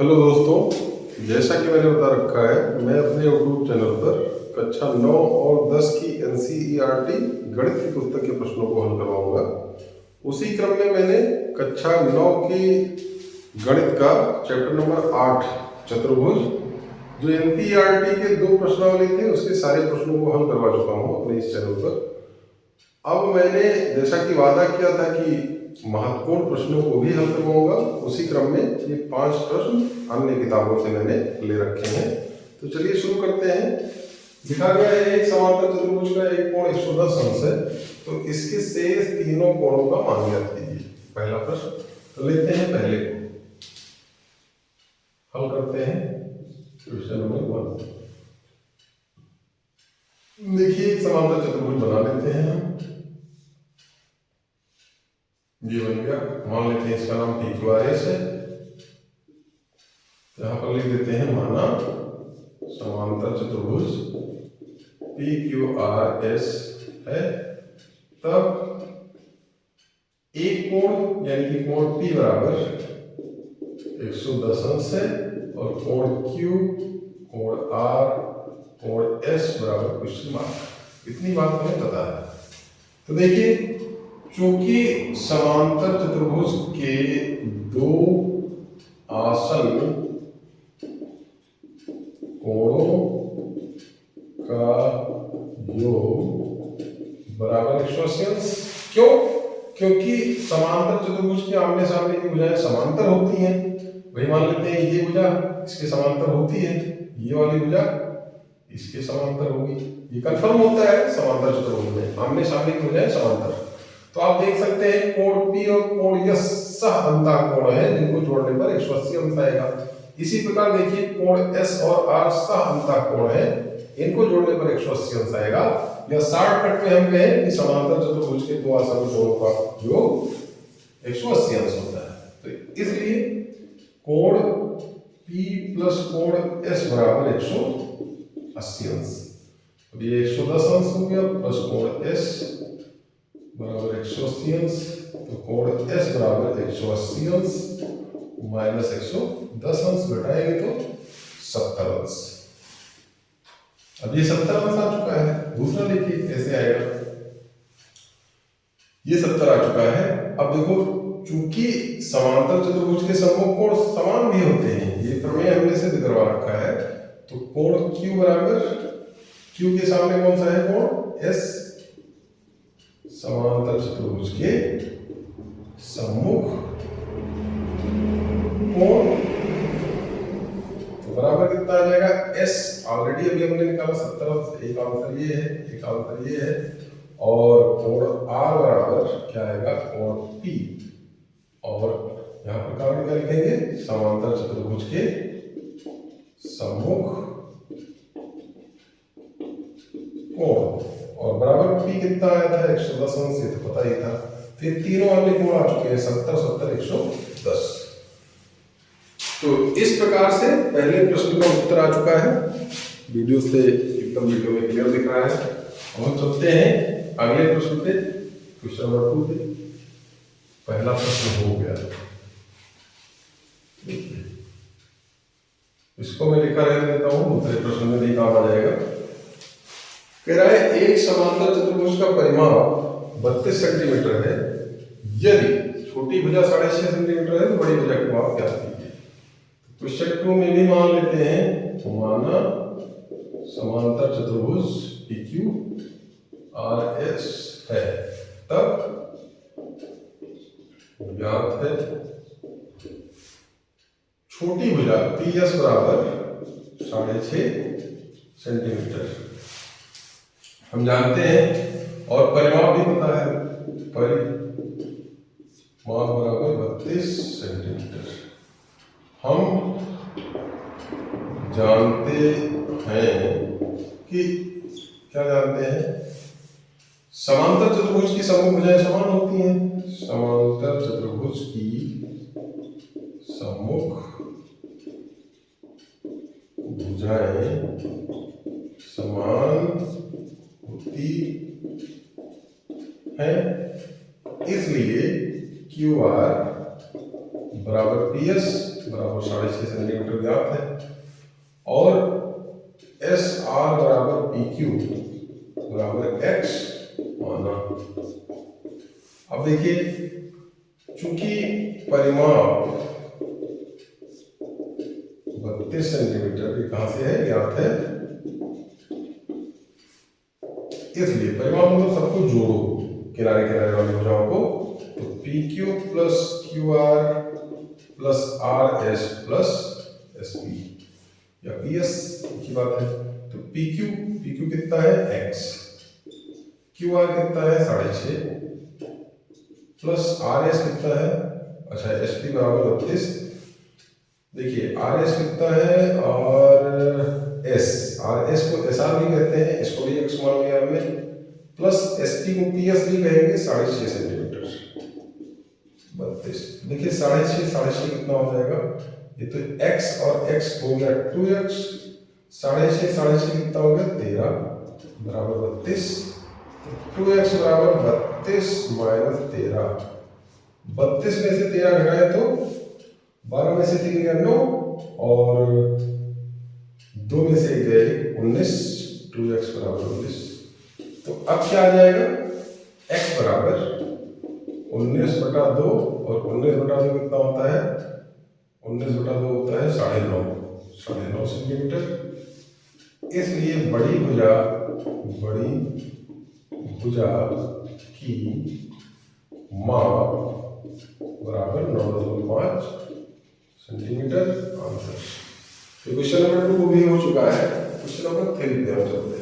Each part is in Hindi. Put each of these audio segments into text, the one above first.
हेलो दोस्तों, जैसा कि मैंने बता रखा है, मैं अपने YouTube चैनल पर कक्षा 9 और 10 की NCERT गणित की पुस्तक के प्रश्नों को हल करवाऊंगा। उसी क्रम में मैंने कक्षा 9 की गणित का चैप्टर नंबर 8 चतुर्भुज, जो NCERT के 2 प्रश्नावली थे, उसके सारे प्रश्नों को हल करवा चुका हूँ अपने इस चैनल पर। अब मैंने जैसा कि वादा किया था कि महत्वपूर्ण प्रश्नों को भी हल करवाऊंगा, उसी क्रम में ये 5 प्रश्न अन्य किताबों से मैंने ले रखे हैं। तो चलिए शुरू करते हैं। लिखा गया है एक समांतर चतुर्भुज का एक कोण 110 अंश है, तो इसके शेष तीनों कोणों का मान ज्ञात कीजिए। पहला प्रश्न, तो लेते हैं पहले को, हल करते हैं क्वेश्चन नंबर 1। देखिए एक समांतर चतुर्भुज बना लेते हैं हम। ये बन गया, मान लेते हैं इसका नाम PQRS है। यहां पर लिख देते हैं माना समांतर चतुर्भुज PQRS है। तब एक कोण यानी कि कोण P बराबर 110 अंश है और कोण Q, कोण R, कोण S बराबर क्वेश्चन मार्क। इतनी बात हमें पता है। तो देखिए, चूंकि समांतर चतुर्भुज के दो आसन्न कोणों का योग बराबर 180 अंश। क्यों? क्योंकि समांतर चतुर्भुज के आमने सामने की भुजाएं समांतर होती हैं। वही मान लेते हैं ये भुजा इसके समांतर होती है, ये वाली भुजा इसके समांतर होगी। ये कंफर्म होता है समांतर चतुर्भुज में आमने सामने की भुजाएं समांतर। तो आप देख सकते हैं कोण P और कोण S सह अंतः कोण है, जिनको जोड़ने पर 180 अंश आएगा। इसी प्रकार देखिए कोण S और R सह अंतः कोण है, इनको जोड़ने पर 180 अंश आएगा। या शॉर्टकट में हम कहें कि समांतर चतुर्भुज के दो आसन्न कोणों का योग 180 अंश होता है। तो इसलिए कोण P प्लस कोण S बराबर 180 अंश। अब ये 110 अंश हो गया प्लस कोण S बराबर 180 अंश, तो कोण S बराबर 180 अंश माइनस 110 अंश घटाएंगे तो 70 अंश। अब ये 70 अंश आ चुका है। दूसरा देखिए कैसे आएगा। ये 70 आ चुका है। अब देखो, चूंकि समांतर चतुर्भुज के सम्मुख कोण समान भी होते हैं, ये प्रमेय हमने सिद्ध करवा रखा है। तो कोण Q बराबर, Q के सामने कौन सा है कोण S, समांतर चतुर्भुज के सम्मुख कोण, तो बराबर कितना आ जाएगा S। ऑलरेडी अभी हमने निकाला 70। एक आंसर ये है, एक आंसर ये है। और कोण R बराबर क्या आएगा, कोण P। और यहाँ पर कारण क्या लिखेंगे, समांतर चतुर्भुज के सम्मुख कोण, और बराबर P कितना आया था 110 अंश, ये तो पता ही था। फिर तीनों अन्य कोण आ चुके हैं 70, 70, 110। तो इस प्रकार से पहले प्रश्न का उत्तर आ चुका है। वीडियो से एकदम वीडियो में क्लियर दिख रहा है। अब हम चलते हैं अगले प्रश्न पे, क्वेश्चन नंबर 2 पे। पहला प्रश्न हो गया, इसको मैं लिखा रह देता हूं, दूसरे प्रश्न में नहीं काम आ जाएगा। कह रहा है एक समांतर चतुर्भुज का परिमाप 32 सेंटीमीटर है। यदि छोटी भुजा 6.5 सेंटीमीटर है तो बड़ी भुजा का माप ज्ञात कीजिए। क्वेश्चन 2 में भी मान लेते हैं, माना समांतर चतुर्भुज PQRS है। तब ज्ञात है छोटी भुजा PS बराबर 6.5 सेंटीमीटर हम जानते हैं, और परिमाप भी पता है, परिमाप बराबर 32 सेंटीमीटर। हम जानते हैं कि क्या जानते हैं, समांतर चतुर्भुज की सम्मुख भुजाएं समान होती हैं। समांतर चतुर्भुज की सम्मुख भुजाएं समान होती है, इसलिए QR बराबर पी एस बराबर 6.5 सेंटीमीटर ज्ञात है, और एस आर बराबर पी क्यू बराबर एक्स माना। अब देखिए, चूंकि परिमाप 32 सेंटीमीटर कहां से है, ज्ञात है, इसलिए परिमाप मतलब सबको जोड़ो, किनारे किनारे वाली भुजाओं को, तो P Q plus Q R plus R S plus S P या पी एस की बात है। तो पी क्यू कितना है, एक्स, क्यू आर कितना है 6.5, प्लस आर एस कितना है, अच्छा एस पी बराबर 32। देखिए आर एस कितना है, और आर एस को एस आर भी कहते हैं, इसको भी एक्स मान लिया हमने, प्लस एस टी को पी एस भी कहेंगे 6.5 सेंटीमीटर 32। देखिए 6.5 कितना हो जाएगा, ये तो x और x हो गया 2x, 6.5 कितना हो गया 13 बराबर 32, 2x बराबर 32 माइनस 13, 32 में से 13 घटाए तो 12 में से 3 गया 9, और 2 में से 1 गया 19, 2x बराबर 19। तो अब क्या आ जाएगा, x बराबर 19/2, और 19/2 कितना होता है, 19/2 होता है 9.5 सेंटीमीटर। इसलिए बड़ी भुजा की माप बराबर 9.5 सेंटीमीटर। आंसर। तो क्वेश्चन नंबर 2 भी हो चुका है। क्वेश्चन नंबर 3 पे हम चलते हैं।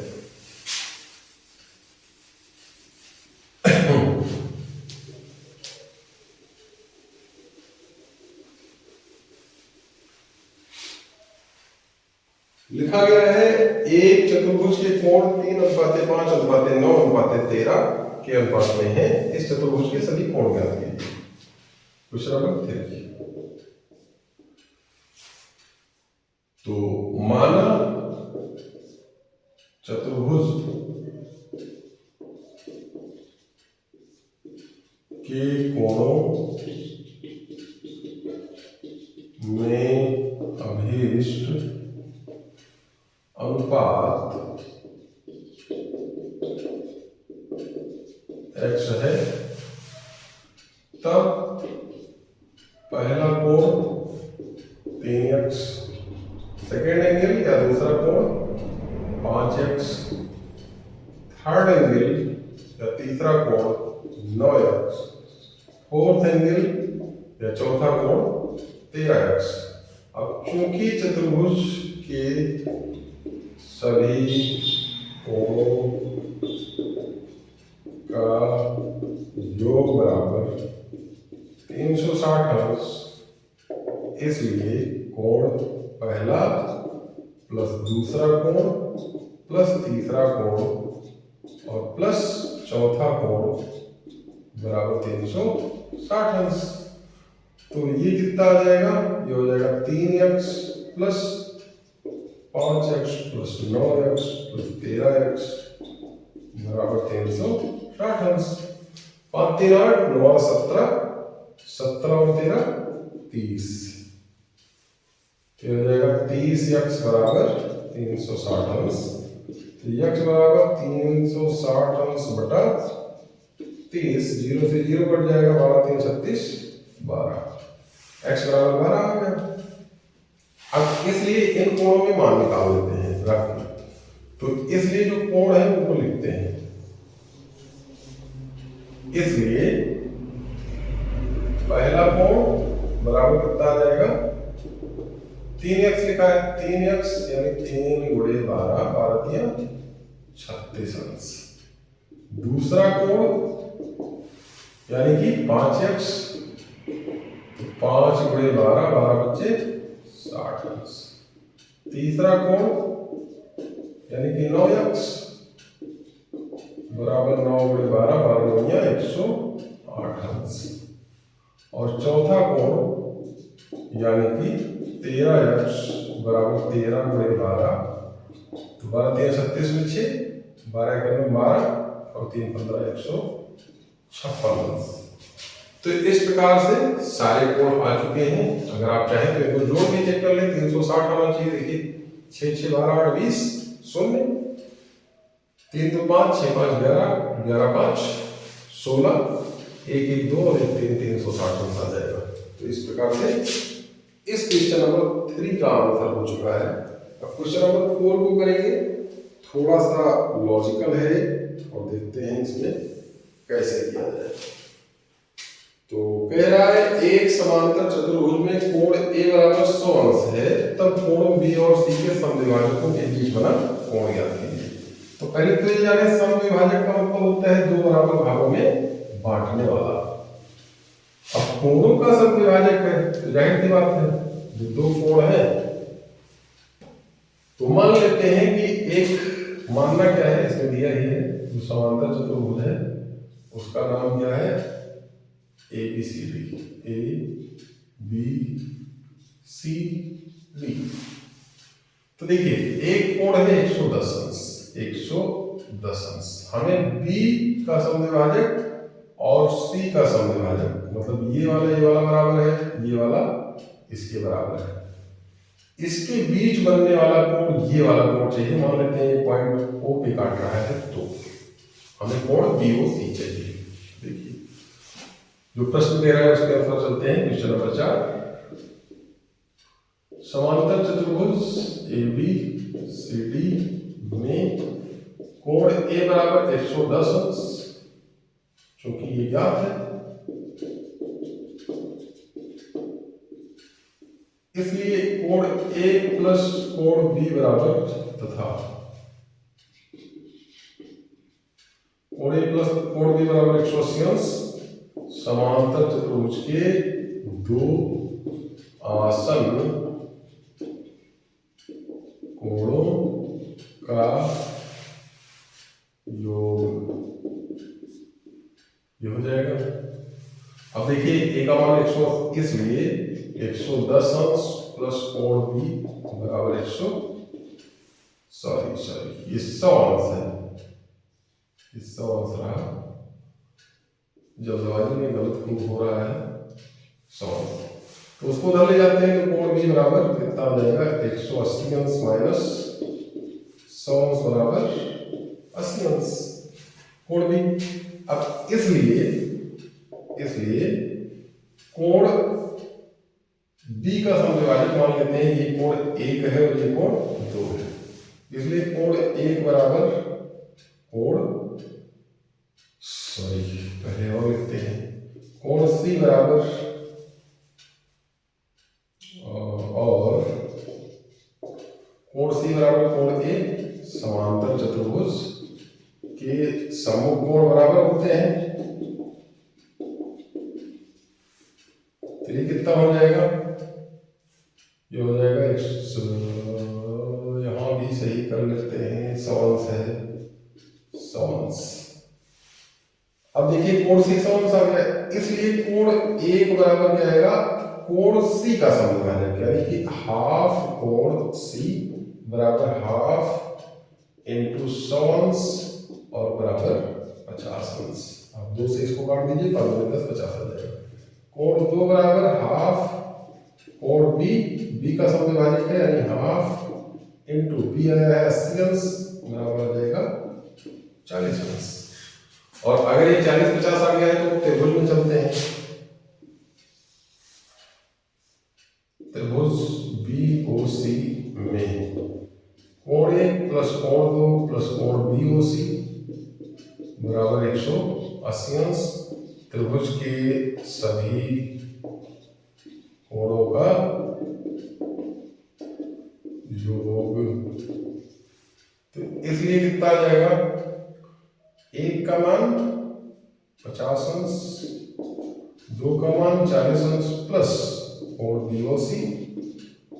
लिखा गया है एक चतुर्भुज के कोण 3:5:9:13 के अनुपात में है, इस चतुर्भुज के सभी कोण ज्ञात कीजिए। Question number 3। तो माना चतुर्भुज के कोणों में अभीष्ट अनुपात x है, तब पहला कोण 3x, सेकेंड एंगल या दूसरा कोण 5x, थर्ड एंगल या तीसरा कोण 9x, फोर्थ एंगल या चौथा कोण 13x। अब चूंकि चतुर्भुज के सभी कोणों का योग बराबर 360 अंश, इसलिए कोण पहला प्लस दूसरा कोण प्लस तीसरा कोण और प्लस चौथा कोण बराबर 360 अंश। तो ये कितना आ जाएगा, ये हो जाएगा 3x plus 5x plus 9x plus 13x बराबर 360 अंश। 5 3 8 9 17, 17 और 13 30, तो हो जाएगा 30x बराबर 360 अंश। तो x बराबर 360 अंश बटा 30, 0 से 0 कट जाएगा, 12 3 36 12, x बराबर 12 आ गया। अब इसलिए इन कोणों में मान निकाल लेते हैं रख के। तो इसलिए जो कोण है उनको लिखते हैं। इसलिए पहला कोण बराबर कितना आ जाएगा, 3x लिखा है, 3x यानी 3 × 12, 12 36 अंश। दूसरा कोण यानी कि 5x, 5 × 12, 12 बच्चे 60 अंश। तीसरा कोण यानी कि 9x बराबर 9 × 12, 12 9 108 अंश। और चौथा कोण यानी कि 13x बराबर 13 × 12, तो 12 3 36 में 6, 12 1 12 और 3 15 156 अंश। तो इस प्रकार से सारे कोण आ चुके हैं। अगर आप चाहें तो इनको जोड़ के चेक कर लें। 360 आना चाहिए। देखिए 6 6 12 8 20 0, 3 2 5 6 5 11 11 5 16, 1 1 2 और 1 3 360 आ जाएगा। तो इस प्रकार से इस क्वेश्चन नंबर 3 का आंसर हो चुका है। अब क्वेश्चन नंबर 4 को करेंगे। थोड़ा सा लॉजिकल है और देखते हैं इसमें कैसे किया जाए। तो कह रहा है एक समांतर चतुर्भुज में कोण A बराबर 100 अंश है, तब कोण B और C के समद्विभाजकों के बीच बना कोण ज्ञात कीजिए। तो पहले तो ये जाने समद्विभाजक का मतलब होता है दो बराबर भागों में बांटने वाला। अब कोणों का समद्विभाजक है तो जाहिर सी बात है जो दो कोण है, तो मान लेते हैं कि एक मानना क्या है, इसमें दिया ही है जो समांतर चतुर्भुज है उसका नाम क्या है ABCD, ABCD। तो देखिए एक कोण है 110 अंश, 110 अंश। हमें B का समद्विभाजक और C का समद्विभाजक, मतलब ये वाला बराबर है, ये वाला इसके बराबर है, इसके बीच बनने वाला कोण ये वाला कोण चाहिए। मान लेते हैं ये पॉइंट O पे काट रहा है तो हमें कोण BOC चाहिए। देखिए जो प्रश्न दे रहा है उसके अनुसार चलते हैं। क्वेश्चन नंबर 4, समांतर चतुर्भुज ABCD में कोण A बराबर 110 अंश, क्योंकि ये ज्ञात है, इसलिए कोण A प्लस कोण B बराबर तथा कोण A प्लस कोण B बराबर 180 अंश समांतर चतुर्भुज के दो आसन्न कोणों का योग ये हो जाएगा। अब देखिए ए का मान 100, इसलिए 110 अंश प्लस कोण B बराबर 100, सॉरी ये 100 अंश है, ये 100 अंश रहा, जल्दबाजी में गलत प्रूफ हो रहा है 100 अंश। तो उसको उधर ले जाते हैं तो कोण B बराबर कितना आ जाएगा 180 अंश माइनस 100 अंश बराबर 80 अंश कोण B। अब इसलिए कोण B का समद्विभाजक मान लेते हैं, ये कोण 1 है और ये कोण 2 है, इसलिए कोण 1 बराबर पहले और लिखते हैं कोण C बराबर और कोण C बराबर कोण A समांतर चतुर्भुज के सम्मुख कोण बराबर होते हैं। तो ये कितना हो जाएगा, ये हो जाएगा यहां भी सही कर लेते हैं 100 अंश है 100 अंश। अब देखिए कोण C 100 अंश आ गया, इसलिए कोण 1 बराबर क्या आएगा कोण C का समद्विभाजक, यानी कि हाफ कोण C बराबर हाफ इंटू 100 अंश और बराबर 50 अंश। अब 2 से इसको काट दीजिए, 15 10 50 आ जाएगा। कोण 2 बराबर हाफ कोण B का समद्विभाजक है, यानी हाफ इंटू B आया है 80 अंश बराबर आ जाएगा 40 अंश। और अगर ये 40 50 आ गया है तो त्रिभुज में चलते हैं। त्रिभुज BOC में कोण 1 प्लस कोण 2 प्लस कोण BOC बराबर 180 अंश। त्रिभुज के सभी कोणों का योग, तो इसलिए कितना आ जाएगा, 1 का मान 50 अंश, 2 का मान 40 अंश प्लस कोण BOC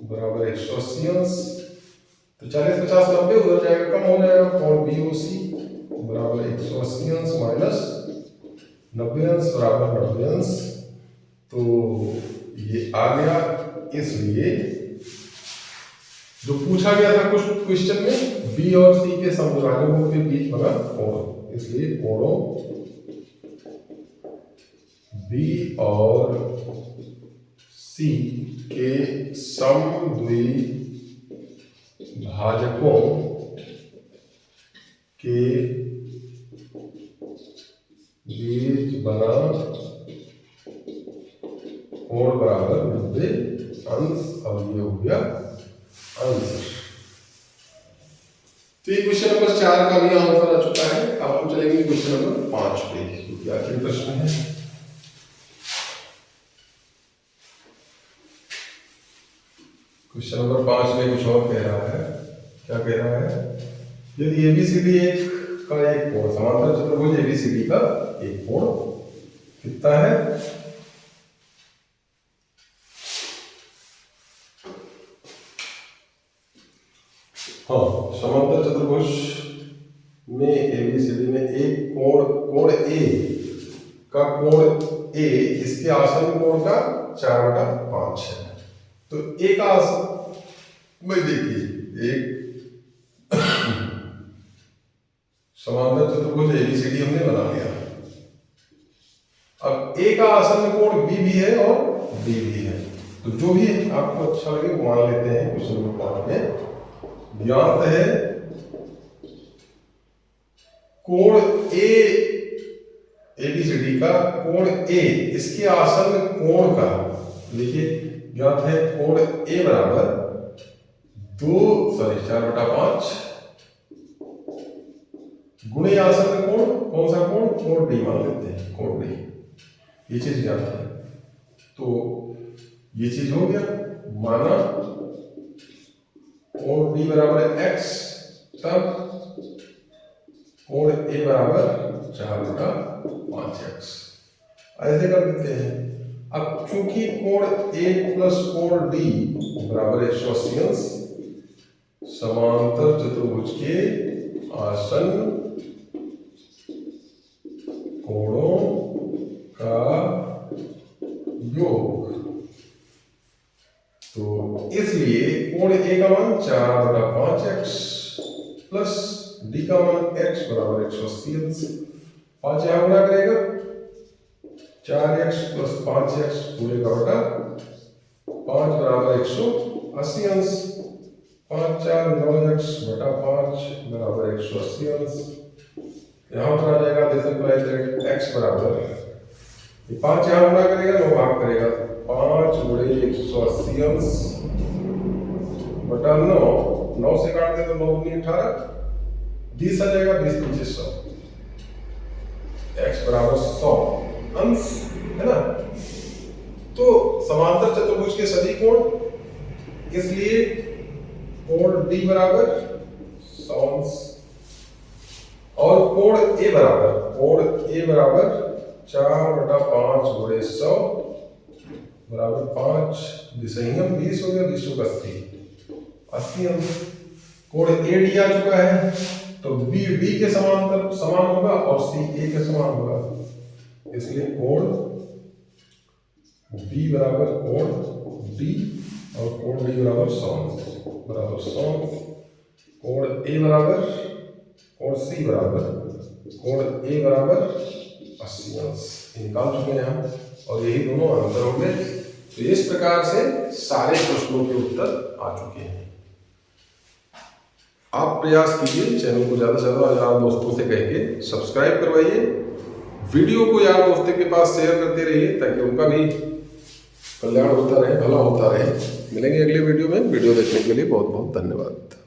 बराबर 180 अंश। तो 40 50 90 हो जाएगा, कम हो जाएगा, कोण BOC बराबर 180 अंश माइनस 90 अंश बराबर 90 अंश। तो ये आ गया, इसलिए जो पूछा गया था कुछ क्वेश्चन में B और C के समद्विभाजकों के बीच बना कोण, इसलिए कोणों बी और सी के समद्विभाजकों के बीच बना कोण बराबर 90 अंश। और ये हो गया आंसर। तो ये क्वेश्चन नंबर 4 का भी आंसर आ चुका है। अब हम चलेंगे क्वेश्चन नंबर 5 पे, क्योंकि आखिरी प्रश्न है। क्वेश्चन नंबर 5 में कुछ और कह रहा है। क्या कह रहा है? यदि एबीसीडी का एक कोण, समांतर चतुर्भुज एबीसीडी का एक कोण कितना है? हाँ, समांतर चतुर्भुज में एबीसीडी में एक कोण ए का कोण ए इसके आसन कोण का 4/5 है। तो ए का आसन भाई देखिए, एक समांतर चतुर्भुज एबीसीडी हमने बना लिया। अब ए का आसन कोण बी भी है और बी भी है। तो जो भी आपको अच्छा लगे वो मान लेते हैं। क्वेश्चन नंबर 5 में ज्ञात है कोण ए एबीसीडी का कोण ए इसके आसन कोण का, देखिए ज्ञात है कोण ए बराबर 4/5 गुणे आसन कोण, कौन सा कोण? कोण डी मान लेते हैं, कोण डी। ये चीज ज्ञात है। तो ये चीज हो गया, माना कोण डी बराबर x, तब कोण ए बराबर 4/5x। ऐसे कर देते हैं। अब चूंकि कोण ए प्लस कोण डी बराबर 180 अंश, समांतर चतुर्भुज के आसन कोणों का योग, तो इसलिए कोण ए का मान 4/5x प्लस डी का मान x बराबर 180 अंश। 5 यहां गुणा करेगा, 4x प्लस 5x पूरे का बटा 5 बराबर 180 अंश। 5 4 9x बटा 5 बराबर 180 अंश। यहाँ पर आ जाएगा x बराबर, 5 यहाँ गुणा करेगा, 9 भाग करेगा, 5 गुणे 180 अंश बटा 9 से काट दे तो 9 दूनी 18, 20 आ जाएगा, 20 × 100, x बराबर 100 अंश, है ना। तो समांतर चतुर्भुज के सभी कोण, इसलिए कोण डी बराबर 100 अंश और कोण ए बराबर 4/5 गुणे 100 बराबर 5 दिसंयम 20 हो गया, 20 × 80 अंश। कोण ए डी आ चुका है, तो बी डी के समांतर समान होगा और सी ए के समान होगा, इसलिए कोण बी बराबर कोण डी और कोण डी बराबर 100 बराबर 100। कोण ए बराबर कोण सी बराबर कोण ए बराबर 80 अंश निकाल चुके हैं हम, और यही दोनों आंसर हो गए। तो इस प्रकार से सारे प्रश्नों के उत्तर आ चुके हैं। आप प्रयास कीजिए, चैनल को ज्यादा से ज्यादा यार दोस्तों से कह के सब्सक्राइब करवाइए, वीडियो को यार दोस्तों के पास शेयर करते रहिए ताकि उनका भी कल्याण होता रहे, भला होता रहे। मिलेंगे अगले वीडियो में। वीडियो देखने के लिए बहुत बहुत धन्यवाद।